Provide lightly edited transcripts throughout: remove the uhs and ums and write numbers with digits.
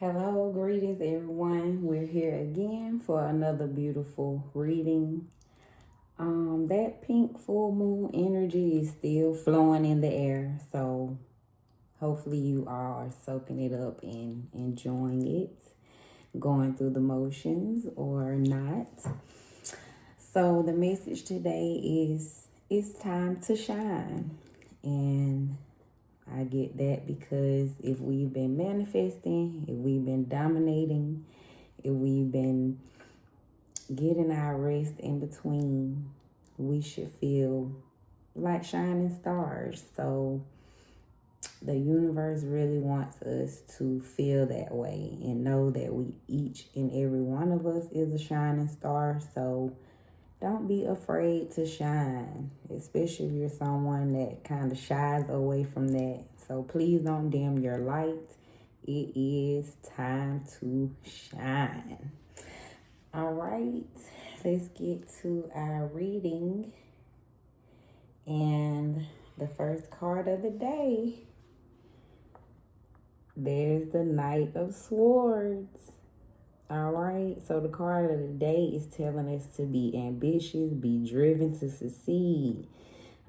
Hello, greetings everyone. We're here again for another beautiful reading. That pink full moon energy is still flowing in the air, so hopefully you all are soaking it up and enjoying it, going through the motions or not. So the message today is it's time to shine. And I get that because if we've been manifesting, if we've been dominating, if we've been getting our rest in between, we should feel like shining stars. So the universe really wants us to feel that way and know that we each and every one of us is a shining star. So don't be afraid to shine, especially if you're someone that kind of shies away from that. So please don't dim your light. It is time to shine. All right, let's get to our reading. And the first card of the day, there's the Knight of Swords. All right, so the card of the day is telling us to be ambitious, be driven to succeed.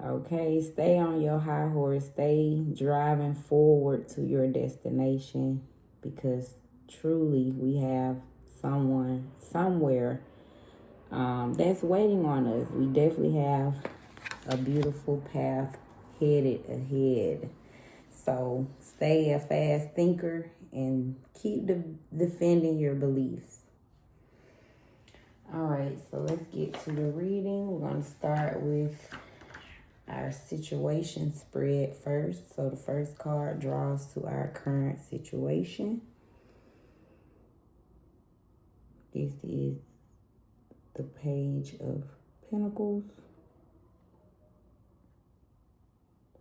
Okay, stay on your high horse, stay driving forward to your destination because truly we have someone somewhere that's waiting on us. We definitely have a beautiful path headed ahead. So stay a fast thinker and keep defending your beliefs. All right, so let's get to the reading. We're going to start with our situation spread first. So the first card draws to our current situation. This is the Page of Pentacles.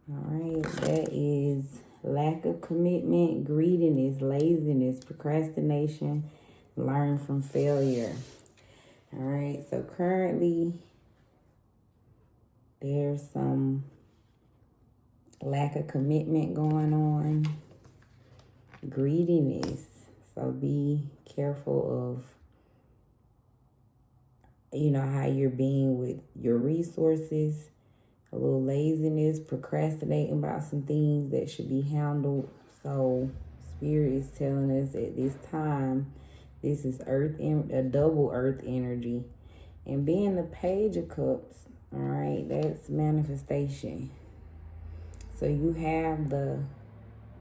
All right, that is lack of commitment, greediness, laziness, procrastination, learn from failure. All right, so currently there's some lack of commitment going on, greediness. So be careful of how you're being with your resources, a little laziness, procrastinating about some things that should be handled. So Spirit is telling us at this time, this is a double earth energy. And being the Page of Cups, all right, that's manifestation. So you have the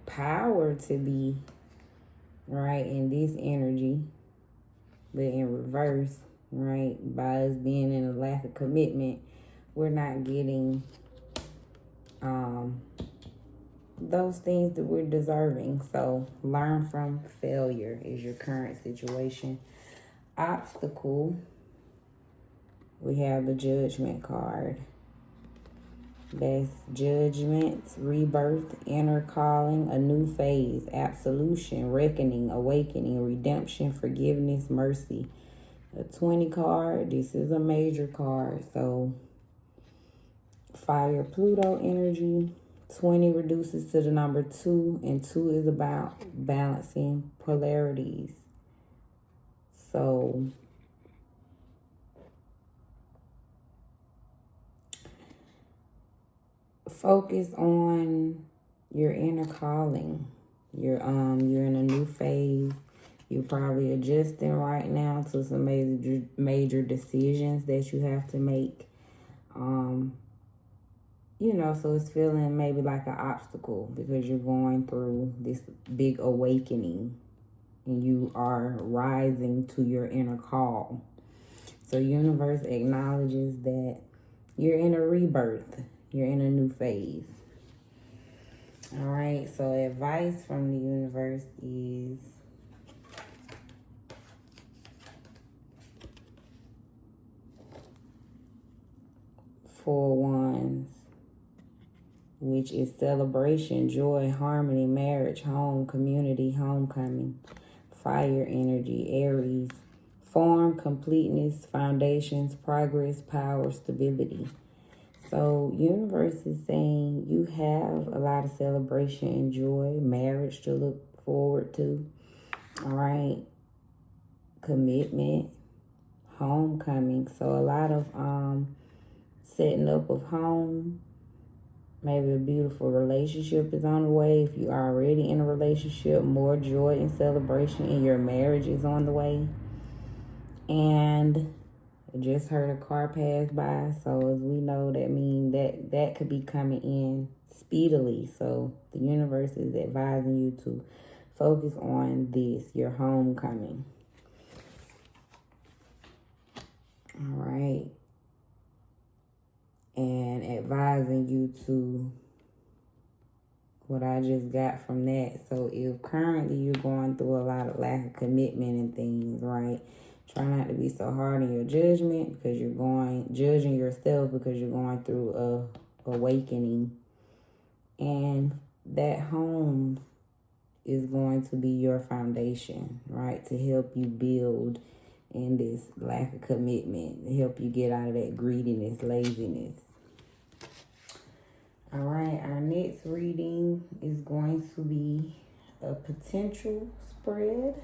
power to be right in this energy, but in reverse, right? By us being in a lack of commitment, we're not getting those things that we're deserving. So learn from failure is your current situation. Obstacle, we have the Judgment card. That's judgment, rebirth, inner calling, a new phase, absolution, reckoning, awakening, redemption, forgiveness, mercy. A 20 card, this is a major card. So fire, Pluto energy. 20 reduces to the number 2, and 2 is about balancing polarities. So focus on your inner calling. You're in a new phase. You're probably adjusting right now to some major decisions that you have to make. So it's feeling maybe like an obstacle because you're going through this big awakening and you are rising to your inner call. So universe acknowledges that you're in a rebirth. You're in a new phase. All right, so advice from the universe is Four Wands, which is celebration, joy, harmony, marriage, home, community, homecoming. Fire energy, Aries, form, completeness, foundations, progress, power, stability. So universe is saying you have a lot of celebration and joy, marriage to look forward to. All right. Commitment, homecoming. So a lot of setting up of home. Maybe a beautiful relationship is on the way. If you're already in a relationship, more joy and celebration in your marriage is on the way. And I just heard a car pass by, so as we know, that means that could be coming in speedily. So the universe is advising you to focus on this, your homecoming. All right. And advising you to what I just got from that. So if currently you're going through a lot of lack of commitment and things, right? Try not to be so hard in your judgment because you're judging yourself because you're going through a awakening. And that home is going to be your foundation, right? To help you build in this lack of commitment, to help you get out of that greediness, laziness. All right, our next reading is going to be a potential spread.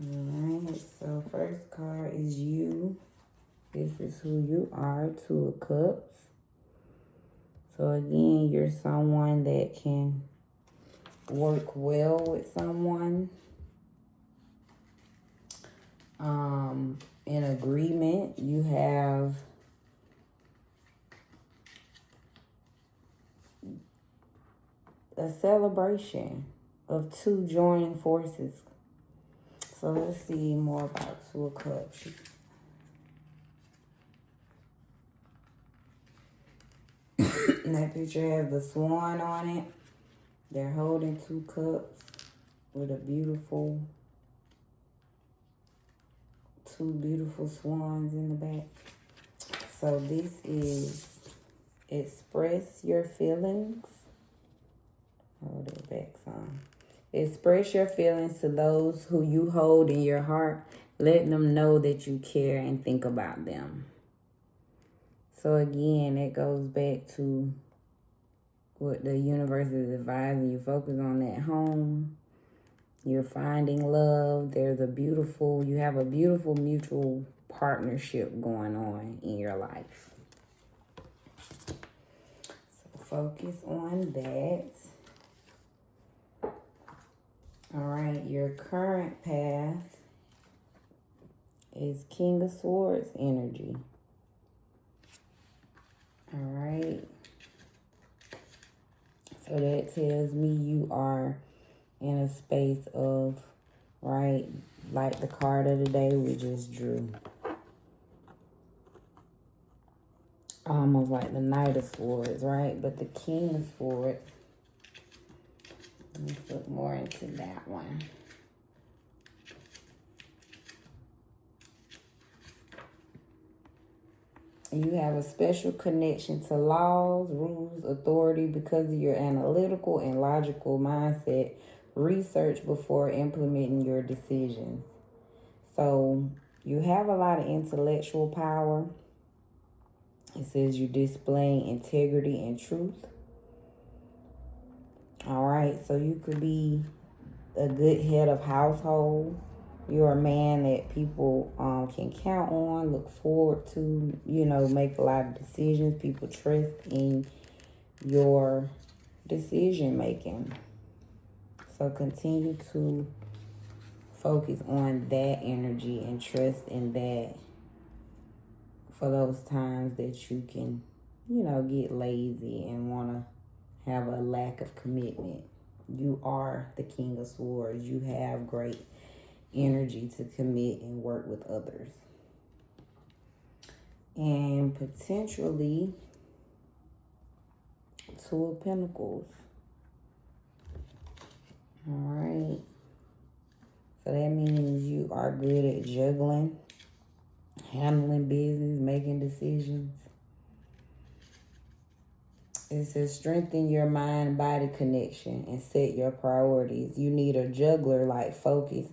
All right, so first card is you. This is who you are, Two of Cups. So again, you're someone that can work well with someone. In agreement, you have a celebration of two joining forces. So let's see more about Two of Cups. And that picture has the swan on it. They're holding two cups with two beautiful swans in the back. So this is express your feelings. Hold it back some. Express your feelings to those who you hold in your heart. Let them know that you care and think about them. So again, it goes back to what the universe is advising you. Focus on that home. You're finding love. You have a beautiful mutual partnership going on in your life. So focus on that. All right, your current path is King of Swords energy. All right. So that tells me you are in a space of, right, like the card of the day we just drew. Almost like the Knight of Swords, right? But the King of Swords, let's look more into that one. You have a special connection to laws, rules, authority because of your analytical and logical mindset. Research before implementing your decisions. So you have a lot of intellectual power. It says you're displaying integrity and truth. All right, so you could be a good head of household. You're a man that people can count on, look forward to, make a lot of decisions. People trust in your decision making. So continue to focus on that energy and trust in that for those times that you can, get lazy and want to have a lack of commitment. You are the King of Swords. You have great energy to commit and work with others. And potentially Two of Pentacles. All right. So that means you are good at juggling, handling business, making decisions. It says strengthen your mind-body connection and set your priorities. You need a juggler like focus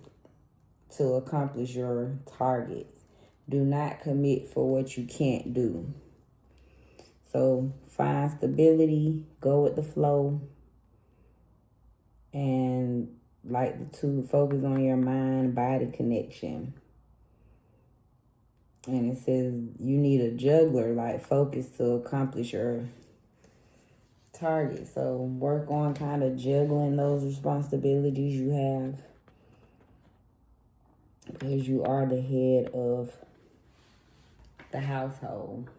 to accomplish your targets. Do not commit for what you can't do. So find stability, go with the flow, and like the two, focus on your mind-body connection. And it says you need a juggler, like focus to accomplish your target. So work on kind of juggling those responsibilities you have, because you are the head of the household.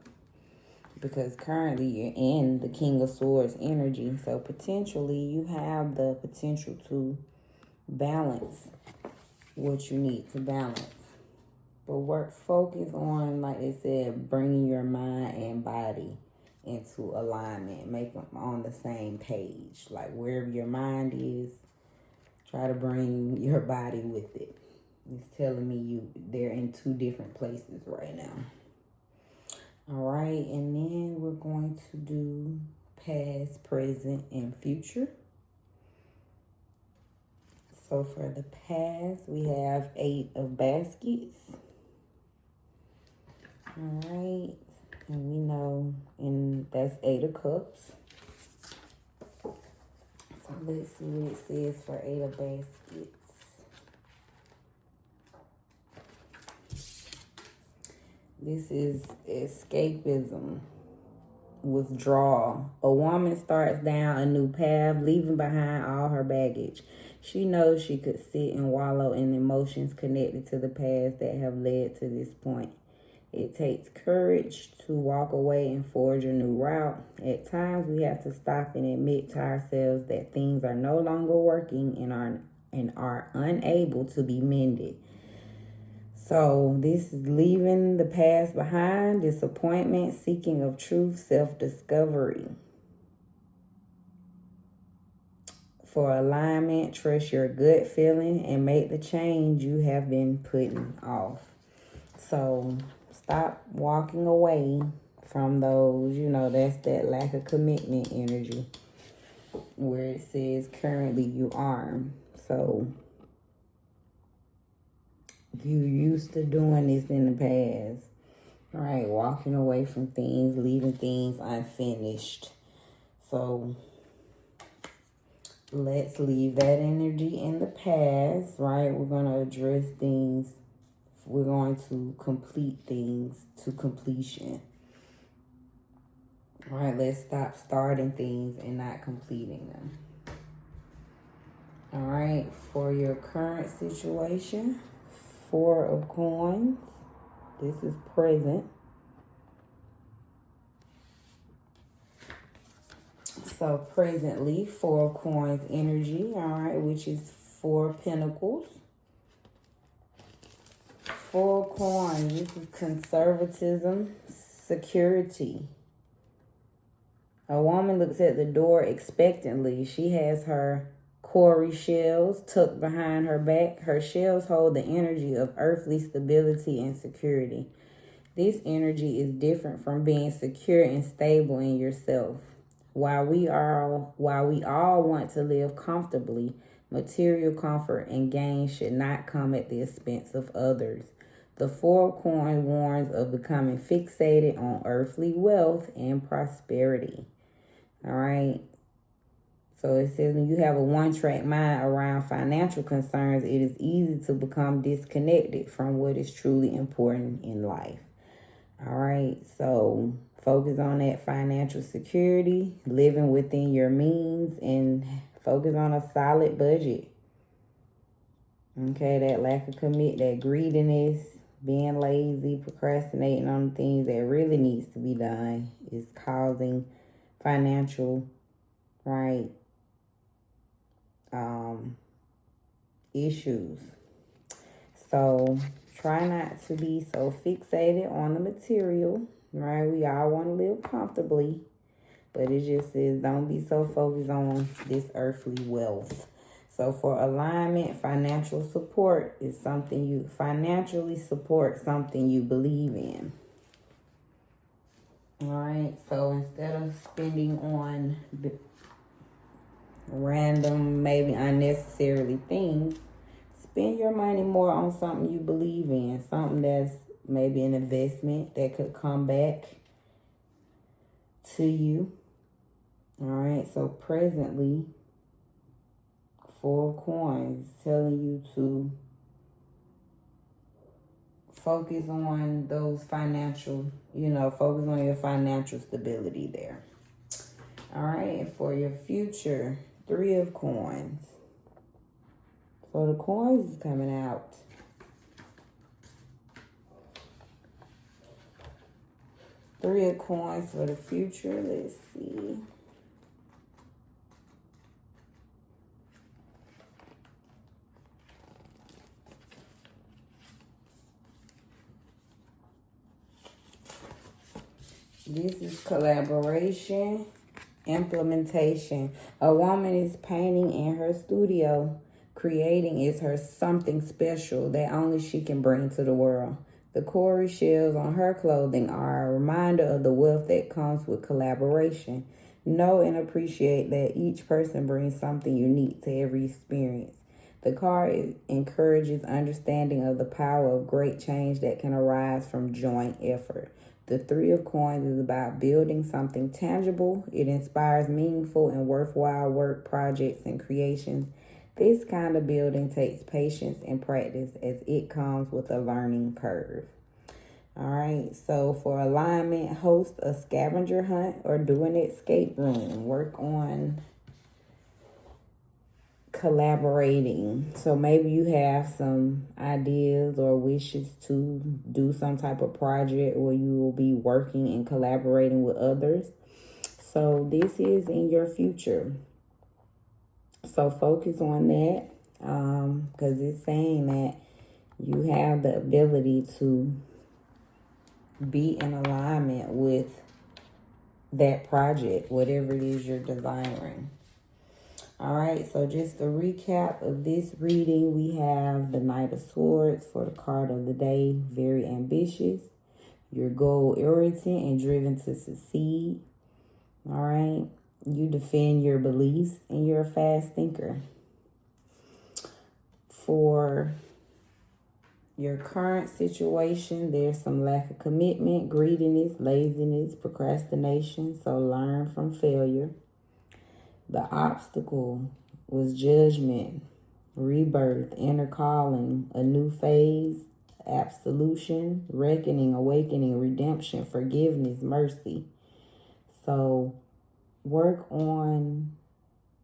Because currently you're in the King of Swords energy. So potentially you have the potential to balance what you need to balance. But focus on, like they said, bringing your mind and body into alignment. Make them on the same page. Like wherever your mind is, try to bring your body with it. It's telling me they're in two different places right now. All right, and then we're going to do past, present, and future. So for the past, we have 8 of baskets. All right, and we know, and that's 8 of cups. So let's see what it says for 8 of baskets. This is escapism, withdrawal. A woman starts down a new path, leaving behind all her baggage. She knows she could sit and wallow in emotions connected to the past that have led to this point. It takes courage to walk away and forge a new route. At times, we have to stop and admit to ourselves that things are no longer working and are unable to be mended. So this is leaving the past behind, disappointment, seeking of truth, self-discovery. For alignment, trust your gut feeling and make the change you have been putting off. So stop walking away from those, that's that lack of commitment energy where it says currently you are. So you used to doing this in the past, right? Walking away from things, leaving things unfinished. So let's leave that energy in the past, right? We're going to address things. We're going to complete things to completion. All right, let's stop starting things and not completing them. All right, for your current situation, 4 of coins. This is present. So presently, 4 of coins energy, all right, which is 4 pentacles. 4 of coins, this is conservatism, security. A woman looks at the door expectantly. She has her Corey shells tucked behind her back. Her shells hold the energy of earthly stability and security. This energy is different from being secure and stable in yourself. While we all want to live comfortably, material comfort and gain should not come at the expense of others. The 4 of coins warns of becoming fixated on earthly wealth and prosperity. All right. So it says when you have a one-track mind around financial concerns, it is easy to become disconnected from what is truly important in life. All right. So focus on that financial security, living within your means, and focus on a solid budget. Okay, that lack of that greediness, being lazy, procrastinating on things that really needs to be done is causing financial, right, issues. So try not to be so fixated on the material, right? We all want to live comfortably, but it just says don't be so focused on this earthly wealth. So for alignment, financial support is something you financially support something you believe in. All right, so instead of spending on random, maybe unnecessarily things, spend your money more on something you believe in, something that's maybe an investment that could come back to you. All right, so presently, Four of Coins telling you to focus on those financial, focus on your financial stability there. All right, and for your future, Three of Coins. So the coins is coming out. Three of Coins for the future. Let's see. This is collaboration, implementation. A woman is painting in her studio. Creating is her something special that only she can bring to the world. The cowrie shells on her clothing are a reminder of the wealth that comes with collaboration. Know and appreciate that each person brings something unique to every experience. The card encourages understanding of the power of great change that can arise from joint effort. The Three of Coins is about building something tangible. It inspires meaningful and worthwhile work, projects, and creations. This kind of building takes patience and practice as it comes with a learning curve. All right, so for alignment, host a scavenger hunt or do an escape room. Work on collaborating. So maybe you have some ideas or wishes to do some type of project where you will be working and collaborating with others. So this is in your future. So focus on that because it's saying that you have the ability to be in alignment with that project, whatever it is you're desiring. All right, so just a recap of this reading, we have the Knight of Swords for the card of the day. Very ambitious. You're goal-oriented and driven to succeed. All right, you defend your beliefs and you're a fast thinker. For your current situation, there's some lack of commitment, greediness, laziness, procrastination. So learn from failure. The obstacle was judgment, rebirth, inner calling, a new phase, absolution, reckoning, awakening, redemption, forgiveness, mercy. So work on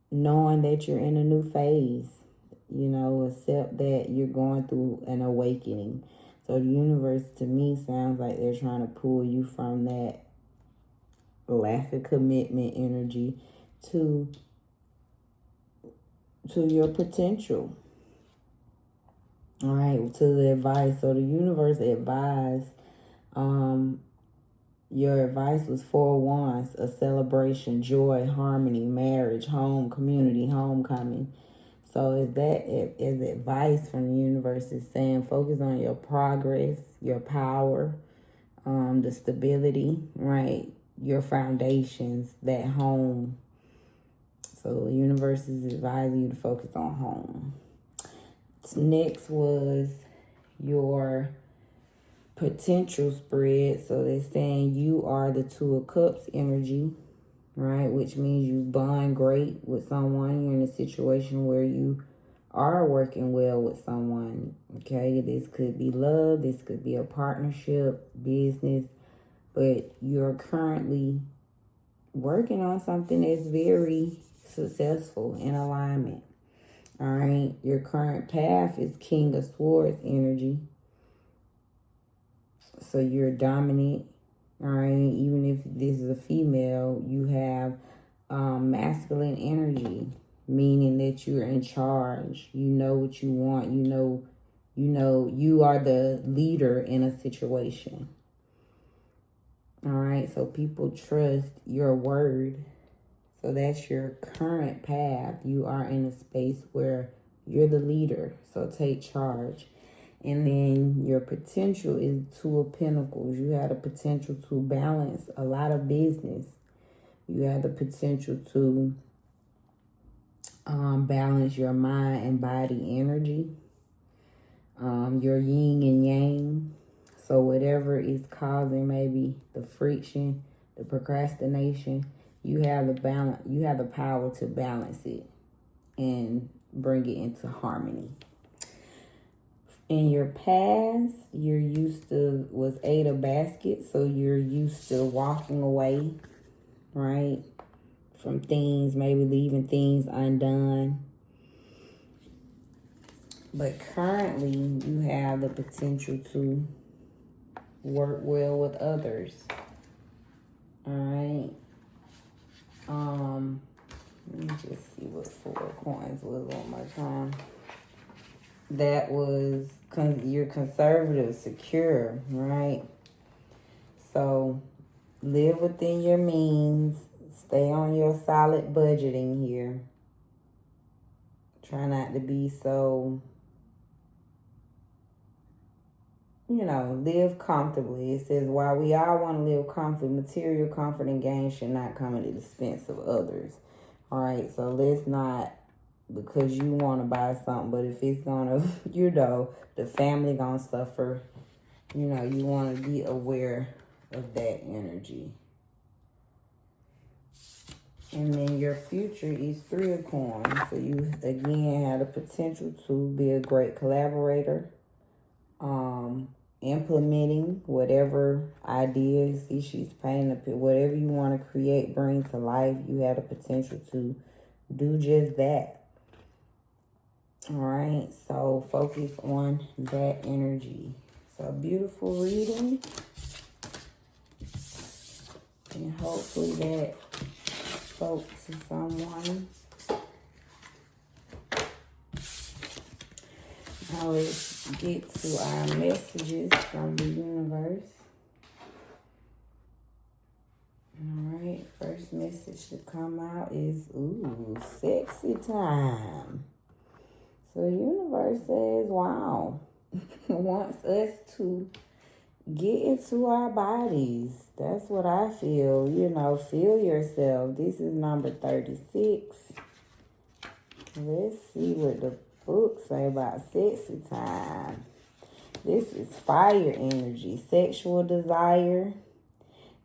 knowing that you're in a new phase. Accept that you're going through an awakening. So the universe to me sounds like they're trying to pull you from that lack of commitment energy to your potential. All right, to the advice. So the universe advised, your advice was 4 of Wands, a celebration, joy, harmony, marriage, home, community, homecoming. So is advice from the universe is saying focus on your progress, your power, the stability, right? Your foundations, that home. So the universe is advising you to focus on home. Next was your potential spread. So they're saying you are the Two of Cups energy, right? Which means you bond great with someone. You're in a situation where you are working well with someone, okay? This could be love. This could be a partnership, business. But you're currently working on something that's very successful in alignment. All right, your current path is King of Swords energy. So you're dominant. All right, even if this is a female, you have masculine energy, meaning that you're in charge. You know what you want. You know you are the leader in a situation. All right, so people trust your word. So that's your current path. You are in a space where you're the leader. So take charge. And then your potential is Two of Pentacles. You have the potential to balance a lot of business. You have the potential to balance your mind and body energy. your yin and yang. So whatever is causing maybe the friction, the procrastination, you have the balance. You have the power to balance it and bring it into harmony. In your past, you're used to was 8 of baskets, so you're used to walking away, right, from things, maybe leaving things undone. But currently, you have the potential to work well with others. All right. Let me just see what 4 of coins was on my time. That was you're conservative, secure, right? So live within your means. Stay on your solid budgeting here. Try not to be so, live comfortably. It says, while we all want to live comfortably, material comfort and gain should not come at the expense of others. All right, so let's not, because you want to buy something, but if it's going to, the family going to suffer, you want to be aware of that energy. And then your future is 3 of coins. So you, again, have the potential to be a great collaborator. Implementing whatever ideas, see she's painting, whatever you want to create, bring to life, you have the potential to do just that. All right, so focus on that energy. So beautiful reading, and hopefully that spoke to someone. Now let's get to our messages from the universe. All right, first message to come out is, sexy time. So the universe says, wow, wants us to get into our bodies. That's what I feel. Feel yourself. This is number 36. Let's see what the book say about sexy time. This is fire energy, sexual desire,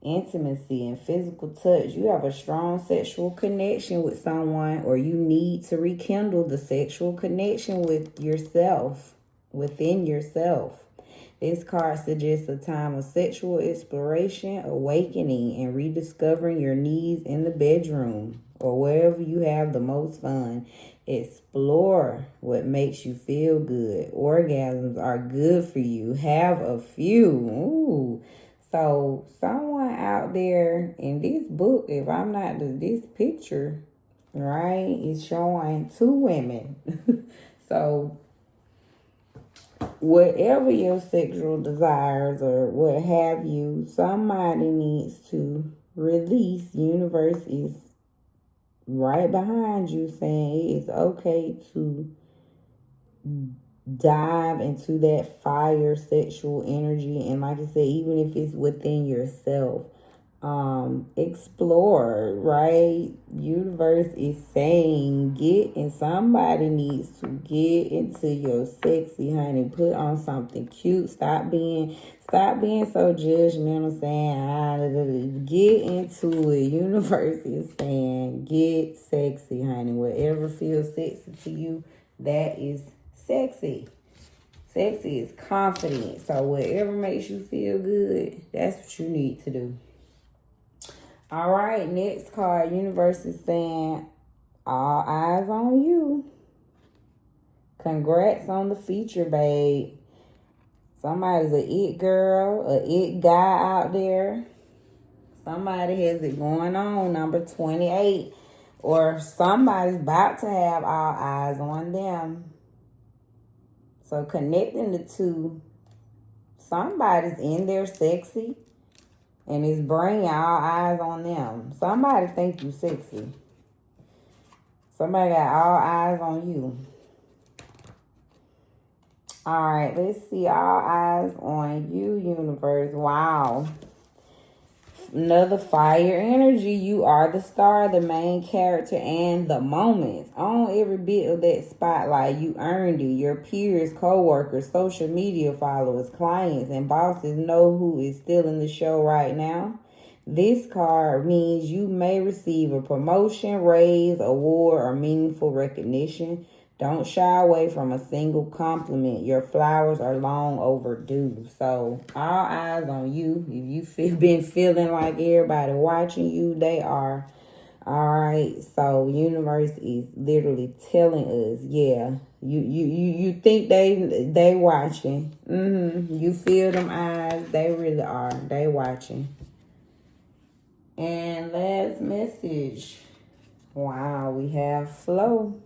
intimacy, and physical touch. You have a strong sexual connection with someone, or you need to rekindle the sexual connection with yourself, within yourself. This card suggests a time of sexual exploration, awakening, and rediscovering your needs in the bedroom or wherever you have the most fun. Explore what makes you feel good. Orgasms are good for you. Have a few. Ooh. So someone out there in this book, if I'm not, this picture, right, is showing 2 women. So whatever your sexual desires or what have you, somebody needs to release. Universe is right behind you saying it's okay to dive into that fire sexual energy. And like I said, even if it's within yourself, explore, right? Universe is saying somebody needs to get into your sexy, honey. Put on something cute. Stop being so judgmental, saying, get into it. Universe is saying, get sexy, honey. Whatever feels sexy to you, that is sexy. Sexy is confident. So whatever makes you feel good, that's what you need to do. All right, next card. Universe is saying, all eyes on you. Congrats on the feature, babe. Somebody's a it girl, a it guy out there. Somebody has it going on, number 28. Or somebody's about to have all eyes on them. So connecting the two, somebody's in there sexy and it's bringing all eyes on them. Somebody think you sexy. Somebody got all eyes on you. All right, let's see. All eyes on you, universe. Wow. Another fire energy. You are the star, the main character, and the moment. On every bit of that spotlight, you earned it. Your peers, co-workers, social media followers, clients, and bosses know who is stealing the show right now. This card means you may receive a promotion, raise, award, or meaningful recognition. Don't shy away from a single compliment. Your flowers are long overdue. So all eyes on you. If you been feeling like everybody watching you, they are. All right. So universe is literally telling us, yeah, you think they watching. You feel them eyes. They really are. They watching. And last message. Wow, we have flow.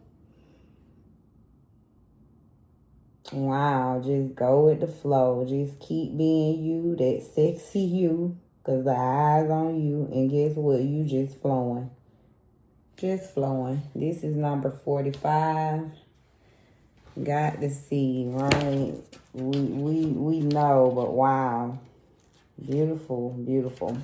Wow, just go with the flow. Just keep being you, that sexy you, because the eyes on you. And guess what? You just flowing. Just flowing. This is number 45. Got to see, right? We know, but wow. Beautiful, beautiful.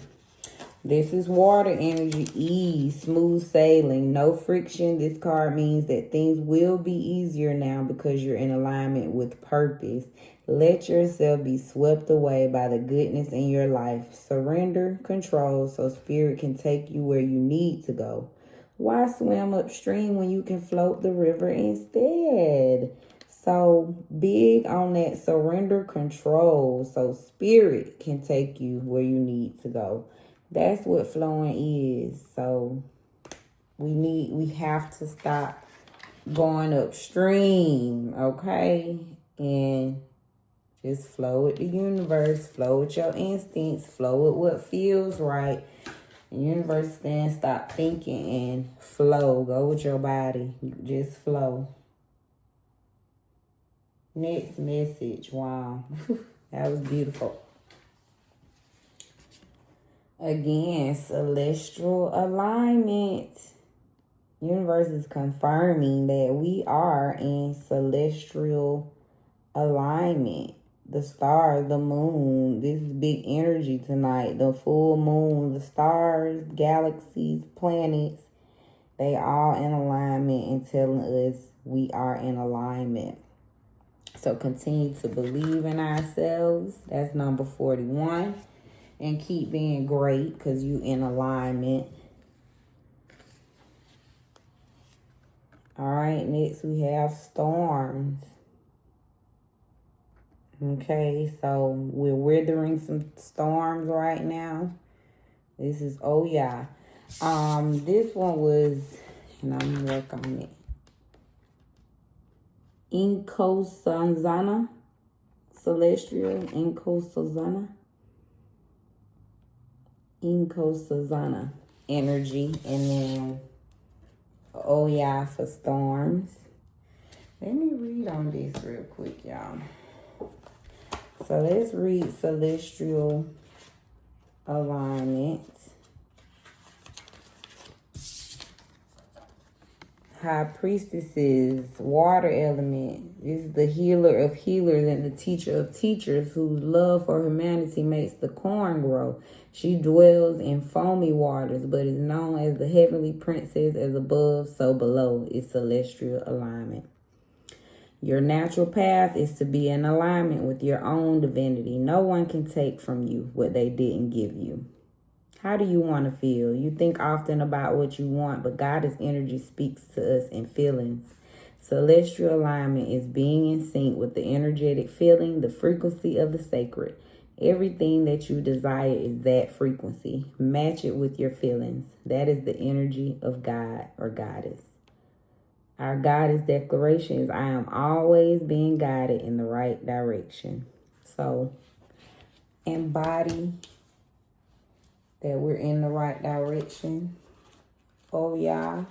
This is water energy, ease, smooth sailing, no friction. This card means that things will be easier now because you're in alignment with purpose. Let yourself be swept away by the goodness in your life. Surrender control so spirit can take you where you need to go. Why swim upstream when you can float the river instead? So big on that surrender control so spirit can take you where you need to go. That's what flowing is. So we have to stop going upstream, okay? And just flow with the universe, flow with your instincts, flow with what feels right. The universe then stop thinking and flow. Go with your body. Just flow. Next message. Wow. That was beautiful. Again, celestial alignment. Universe is confirming that we are in celestial alignment. The stars, the moon, this is big energy tonight. The full moon, the stars, galaxies, planets, they all in alignment and telling us we are in alignment. So continue to believe in ourselves. That's number 41. And keep being great because you in alignment. All right, next we have storms. Okay, so we're weathering some storms right now. This is, oh yeah. This one was, and I'm gonna work on it. Inkosazana. Celestial Inkosazana. Inkosazana energy, and then oh yeah for storms. Let me read on this real quick, y'all. So let's read celestial alignment. High priestesses, water element. This is the healer of healers and the teacher of teachers, whose love for humanity makes the corn grow. She dwells in foamy waters, but is known as the heavenly princess, as above, so below. It's celestial alignment. Your natural path is to be in alignment with your own divinity. No one can take from you what they didn't give you. How do you want to feel? You think often about what you want, but Goddess energy speaks to us in feelings. Celestial alignment is being in sync with the energetic feeling, the frequency of the sacred. Everything that you desire is that frequency. Match it with your feelings. That is the energy of God or Goddess. Our Goddess declaration is, I am always being guided in the right direction. So embody that we're in the right direction. Oh yeah,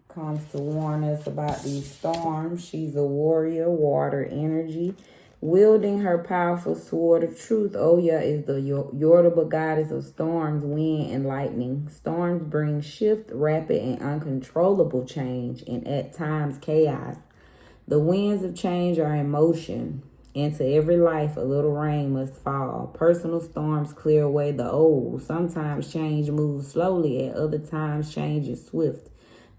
comes to warn us about these storms. She's a warrior, water energy, wielding her powerful sword of truth. Oya is the Yoruba goddess of storms, wind, and lightning. Storms bring shift, rapid, and uncontrollable change, and at times chaos. The winds of change are in motion. Into every life, a little rain must fall. Personal storms clear away the old. Sometimes change moves slowly, at other times change is swift.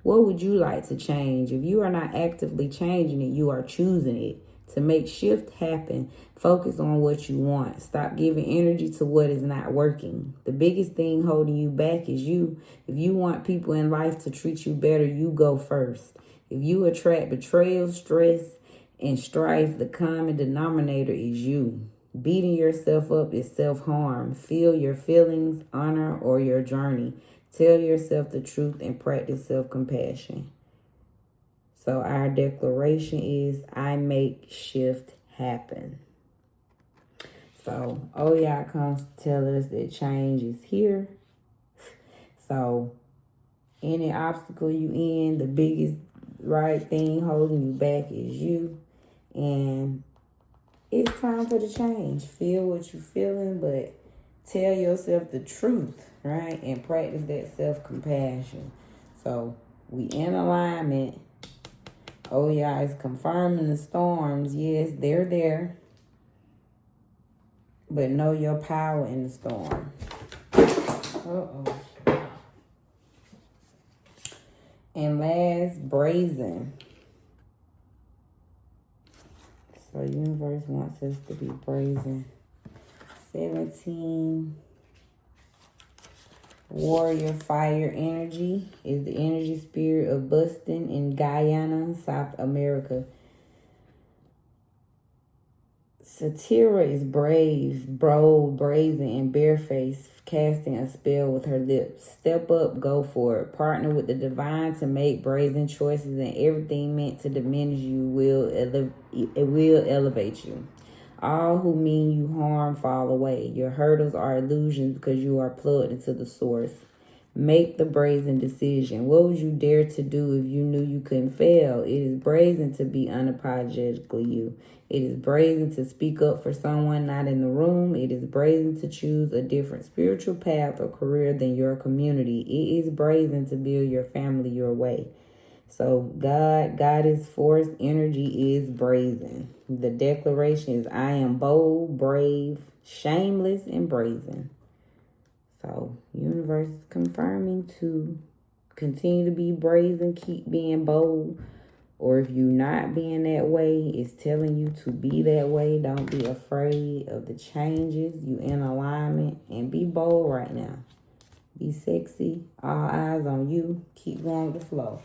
What would you like to change? If you are not actively changing it, you are choosing it. To make shift happen, focus on what you want. Stop giving energy to what is not working. The biggest thing holding you back is you. If you want people in life to treat you better, you go first. If you attract betrayal, stress, and strife, the common denominator is you. Beating yourself up is self-harm. Feel your feelings, honor, or your journey. Tell yourself the truth and practice self-compassion. So our declaration is, I make shift happen. So Oya comes to tell us that change is here. So any obstacle you in, the biggest right thing holding you back is you. And it's time for the change. Feel what you're feeling, but tell yourself the truth, right? And practice that self-compassion. So we in alignment. Oh yeah, it's confirming the storms. Yes, they're there. But know your power in the storm. Uh-oh. And last, brazen. So universe wants us to be brazen. 17. Warrior fire energy is the energy spirit of Boston in Guyana, South America. Satira is brave, bold, brazen, and barefaced, casting a spell with her lips. Step up, go for it. Partner with the divine to make brazen choices, and everything meant to diminish you it will elevate you. All who mean you harm fall away. Your hurdles are illusions because you are plugged into the source. Make the brazen decision. What would you dare to do if you knew you couldn't fail? It is brazen to be unapologetically you. It is brazen to speak up for someone not in the room. It is brazen to choose a different spiritual path or career than your community. It is brazen to build your family your way. So Goddess force energy is brazen. The declaration is, I am bold, brave, shameless, and brazen. So universe is confirming to continue to be brazen, keep being bold. Or if you're not being that way, it's telling you to be that way. Don't be afraid of the changes. You in alignment, and be bold right now. Be sexy. All eyes on you. Keep going with the flow.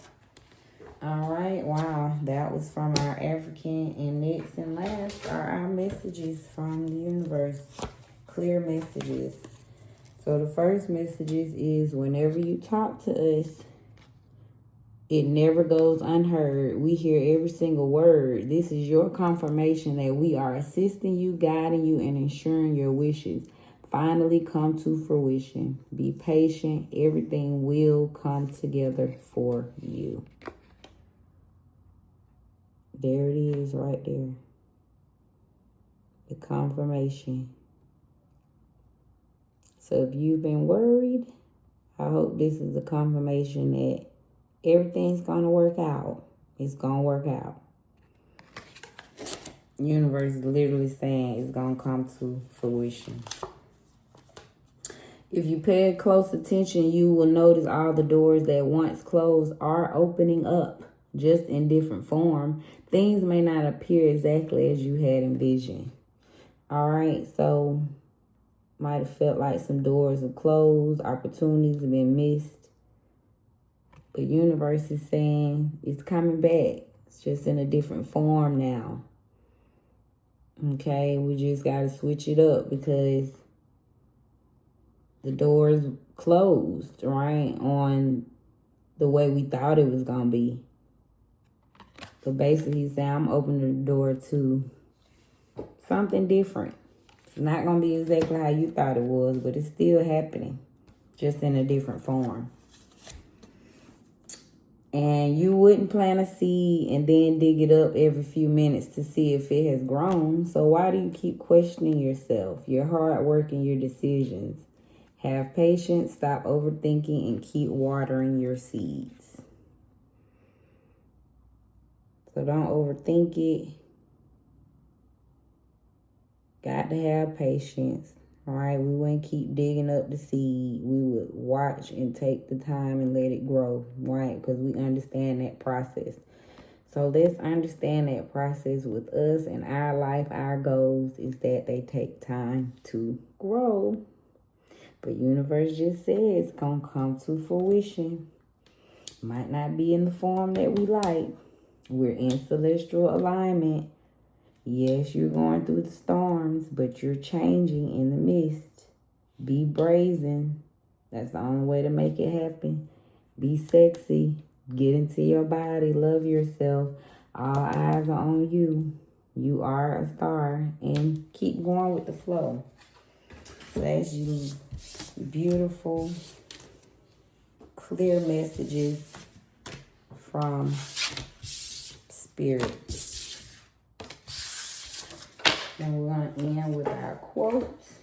All right. Wow. That was from our African. And next and last are our messages from the universe. Clear messages. So the first messages is whenever you talk to us, it never goes unheard. We hear every single word. This is your confirmation that we are assisting you, guiding you, and ensuring your wishes finally come to fruition. Be patient. Everything will come together for you. There it is right there. The confirmation. So if you've been worried, I hope this is a confirmation that everything's going to work out. It's going to work out. Universe is literally saying it's going to come to fruition. If you pay close attention, you will notice all the doors that once closed are opening up, just in different form. Things may not appear exactly as you had envisioned. All right, so might have felt like some doors have closed, opportunities have been missed. The universe is saying it's coming back. It's just in a different form now. Okay, we just got to switch it up because the doors closed, right, on the way we thought it was going to be. But basically he's saying I'm opening the door to something different. It's not going to be exactly how you thought it was, but it's still happening, just in a different form. And you wouldn't plant a seed and then dig it up every few minutes to see if it has grown. So why do you keep questioning yourself, your hard work, and your decisions? Have patience, stop overthinking, and keep watering your seeds. So don't overthink it. Got to have patience. All right, we wouldn't keep digging up the seed. We would watch and take the time and let it grow, right? Because we understand that process. So let's understand that process with us and our life, our goals, is that they take time to grow. But universe just says it's going to come to fruition. Might not be in the form that we like. We're in celestial alignment. Yes, you're going through the storms, but you're changing in the midst. Be brazen. That's the only way to make it happen. Be sexy. Get into your body. Love yourself. All eyes are on you. You are a star. And keep going with the flow. So that's you. Beautiful, clear messages from Spirit. And we're going to end with our quotes.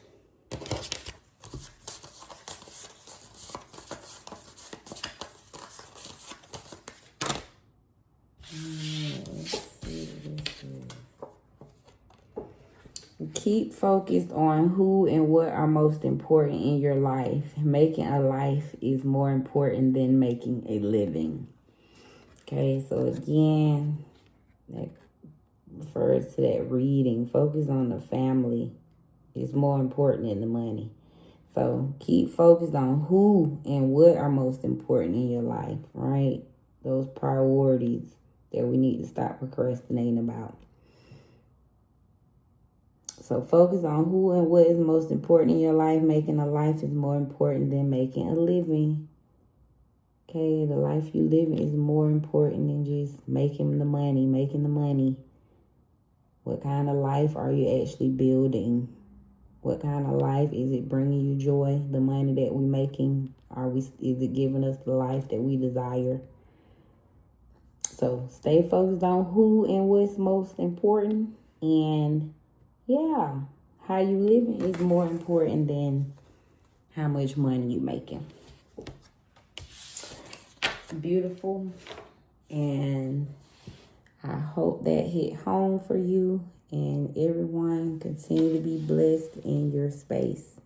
Keep focused on who and what are most important in your life. Making a life is more important than making a living. Okay, so again, that refers to that reading. Focus on the family is more important than the money. So keep focused on who and what are most important in your life, right? Those priorities that we need to stop procrastinating about. So focus on who and what is most important in your life. Making a life is more important than making a living. Okay, the life you live in is more important than just making the money, What kind of life are you actually building? What kind of life is it bringing you joy? The money that we're making, is it giving us the life that we desire? So stay focused on who and what's most important. And yeah, how you living is more important than how much money you're making. Beautiful. And I hope that hit home for you. And everyone continue to be blessed in your space.